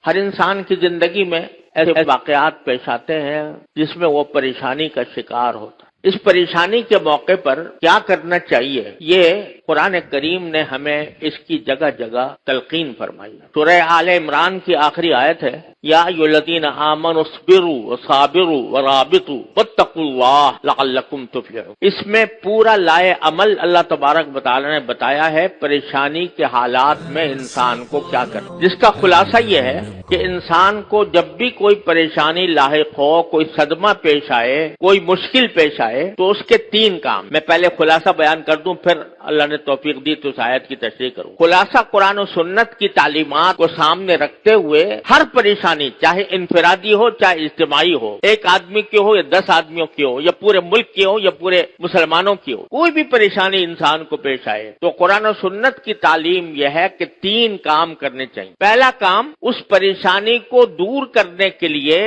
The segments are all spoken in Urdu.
ہر انسان کی زندگی میں ایسے واقعات پیش آتے ہیں جس میں وہ پریشانی کا شکار ہوتا ہے۔ اس پریشانی کے موقع پر کیا کرنا چاہیے، یہ قرآن کریم نے ہمیں اس کی جگہ جگہ تلقین فرمائی ہے۔ سورہ آل عمران کی آخری آیت ہے، یا ایھا الذین آمنوا اصبروا وصابروا ورابطوا واتقوا اللہ لعلکم تفلحون۔ اس میں پورا لائے عمل اللہ تبارک و تعالی نے بتایا ہے پریشانی کے حالات میں انسان کو کیا کرنا، جس کا خلاصہ یہ ہے کہ انسان کو جب بھی کوئی پریشانی لاحق ہو، کوئی صدمہ پیش آئے، کوئی مشکل پیش آئے، تو اس کے تین کام، میں پہلے خلاصہ بیان کر دوں پھر اللہ نے توفیق دی تو اس آیت کی تشریح کروں۔ خلاصہ قرآن و سنت کی تعلیمات کو سامنے رکھتے ہوئے ہر پریشانی چاہے انفرادی ہو چاہے اجتماعی ہو، ایک آدمی کی ہو یا 10 آدمیوں کی ہو یا پورے ملک کی ہو یا پورے مسلمانوں کی ہو، کوئی بھی پریشانی انسان کو پیش آئے تو قرآن و سنت کی تعلیم یہ ہے کہ تین کام کرنے چاہیے۔ پہلا کام، اس پریشانی کو دور کرنے کے لیے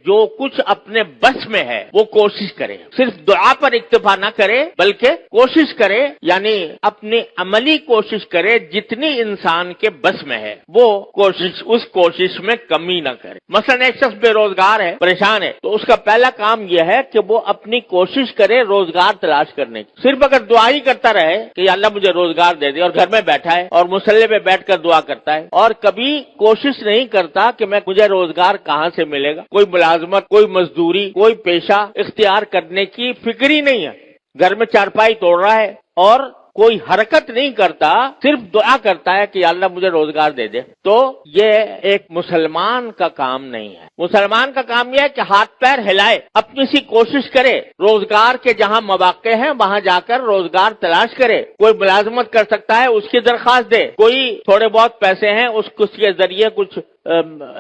جو کچھ اپنے بس میں ہے وہ کوشش کرے، صرف دعا پر اکتفا نہ کرے بلکہ کوشش کرے، یعنی اپنی عملی کوشش کرے، جتنی انسان کے بس میں ہے وہ کوشش، اس کوشش میں کمی نہ کرے۔ مثلا ایک شخص بے روزگار ہے، پریشان ہے، تو اس کا پہلا کام یہ ہے کہ وہ اپنی کوشش کرے روزگار تلاش کرنے کی۔ صرف اگر دعا ہی کرتا رہے کہ یا اللہ مجھے روزگار دے دے، اور گھر میں بیٹھا ہے اور مصلی پہ بیٹھ کر دعا کرتا ہے اور کبھی کوشش نہیں کرتا کہ مجھے روزگار کہاں سے ملے گا، کوئی ملازمت، کوئی مزدوری، کوئی پیشہ اختیار کرنے کی فکر ہی نہیں ہے، گھر میں چارپائی توڑ رہا ہے اور کوئی حرکت نہیں کرتا، صرف دعا کرتا ہے کہ یا اللہ مجھے روزگار دے دے، تو یہ ایک مسلمان کا کام نہیں ہے۔ مسلمان کا کام یہ ہے کہ ہاتھ پیر ہلائے، اپنی سی کوشش کرے، روزگار کے جہاں مواقع ہیں وہاں جا کر روزگار تلاش کرے، کوئی ملازمت کر سکتا ہے اس کی درخواست دے، کوئی تھوڑے بہت پیسے ہیں اس کے ذریعے کچھ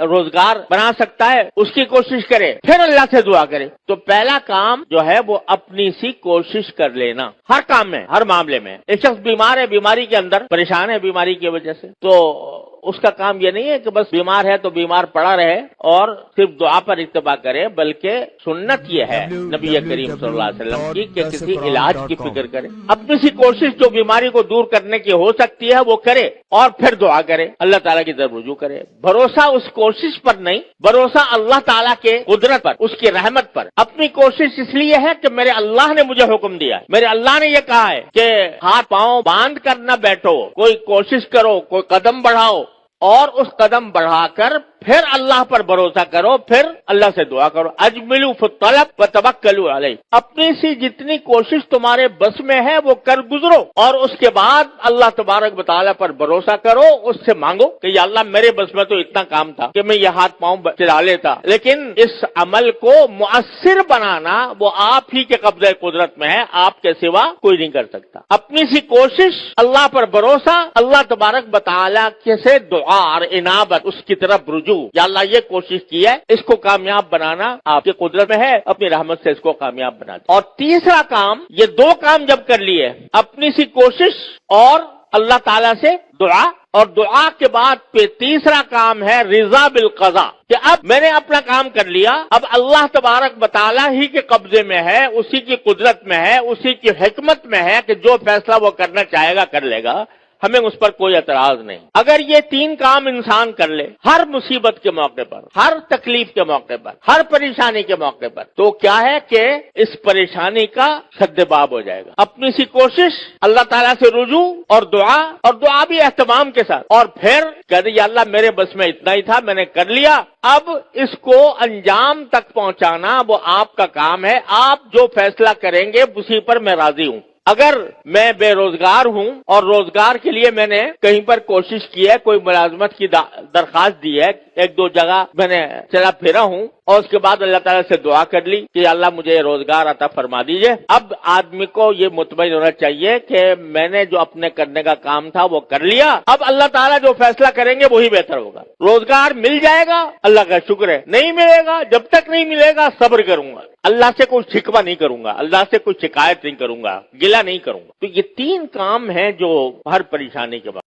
روزگار بنا سکتا ہے اس کی کوشش کرے، پھر اللہ سے دعا کرے۔ تو پہلا کام جو ہے وہ اپنی سی کوشش کر لینا، ہر کام میں، ہر معاملے میں۔ ایک شخص بیمار ہے، بیماری کے اندر پریشان ہے بیماری کی وجہ سے، تو اس کا کام یہ نہیں ہے کہ بس بیمار ہے تو بیمار پڑا رہے اور صرف دعا پر اکتفا کرے، بلکہ سنت یہ ہے نبی کریم صلی اللہ علیہ وسلم کی کہ کسی علاج کی فکر کرے، اپنی سی کوشش جو بیماری کو دور کرنے کی ہو سکتی ہے وہ کرے اور پھر دعا کرے، اللہ تعالیٰ کی طرف رجوع کرے۔ بھروسہ اس کوشش پر نہیں، بھروسہ اللہ تعالیٰ کے قدرت پر، اس کی رحمت پر۔ اپنی کوشش اس لیے ہے کہ میرے اللہ نے مجھے حکم دیا ہے، میرے اللہ نے یہ کہا ہے کہ ہاتھ پاؤں باندھ کر نہ بیٹھو، کوئی کوشش کرو، کوئی قدم بڑھاؤ، اور اس قدم بڑھا کر پھر اللہ پر بھروسہ کرو، پھر اللہ سے دعا کرو۔ اجملوا فی الطلب وتوکلوا علیہ، اپنی سی جتنی کوشش تمہارے بس میں ہے وہ کر گزرو اور اس کے بعد اللہ تبارک و تعالیٰ پر بھروسہ کرو، اس سے مانگو کہ یا اللہ میرے بس میں تو اتنا کام تھا کہ میں یہ ہاتھ پاؤں چلا لیتا، لیکن اس عمل کو مؤثر بنانا وہ آپ ہی کے قبضہ قدرت میں ہے، آپ کے سوا کوئی نہیں کر سکتا۔ اپنی سی کوشش، اللہ پر بھروسہ، اللہ تبارک و تعالیٰ سے دعا اور انابت، اس کی طرف رجوع، یا اللہ یہ کوشش کی ہے، اس کو کامیاب بنانا آپ کی قدرت میں ہے، اپنی رحمت سے اس کو کامیاب بنا دیں۔ اور تیسرا کام، یہ دو کام جب کر لیے، اپنی سی کوشش اور اللہ تعالیٰ سے دعا، اور دعا کے بعد پھر تیسرا کام ہے رضا بالقضاء، کہ اب میں نے اپنا کام کر لیا، اب اللہ تبارک و تعالیٰ ہی کے قبضے میں ہے، اسی کی قدرت میں ہے، اسی کی حکمت میں ہے کہ جو فیصلہ وہ کرنا چاہے گا کر لے گا، ہمیں اس پر کوئی اعتراض نہیں۔ اگر یہ تین کام انسان کر لے ہر مصیبت کے موقع پر، ہر تکلیف کے موقع پر، ہر پریشانی کے موقع پر، تو کیا ہے کہ اس پریشانی کا سدباب ہو جائے گا۔ اپنی سی کوشش، اللہ تعالیٰ سے رجوع اور دعا بھی اہتمام کے ساتھ، اور پھر کہتے یا اللہ میرے بس میں اتنا ہی تھا، میں نے کر لیا، اب اس کو انجام تک پہنچانا وہ آپ کا کام ہے، آپ جو فیصلہ کریں گے اسی پر میں راضی ہوں۔ اگر میں بے روزگار ہوں اور روزگار کے لیے میں نے کہیں پر کوشش کی ہے، کوئی ملازمت کی درخواست دی ہے، ایک دو جگہ میں نے چلا پھرا ہوں، اور اس کے بعد اللہ تعالیٰ سے دعا کر لی کہ اللہ مجھے روزگار عطا فرما دیجئے، اب آدمی کو یہ مطمئن ہونا چاہیے کہ میں نے جو اپنے کرنے کا کام تھا وہ کر لیا، اب اللہ تعالیٰ جو فیصلہ کریں گے وہی بہتر ہوگا۔ روزگار مل جائے گا، اللہ کا شکر ہے، نہیں ملے گا، جب تک نہیں ملے گا صبر کروں گا، اللہ سے کوئی شکوہ نہیں کروں گا، اللہ سے کوئی شکایت نہیں کروں گا، گلہ نہیں کروں گا۔ تو یہ تین کام ہیں جو ہر پریشانی کے بعد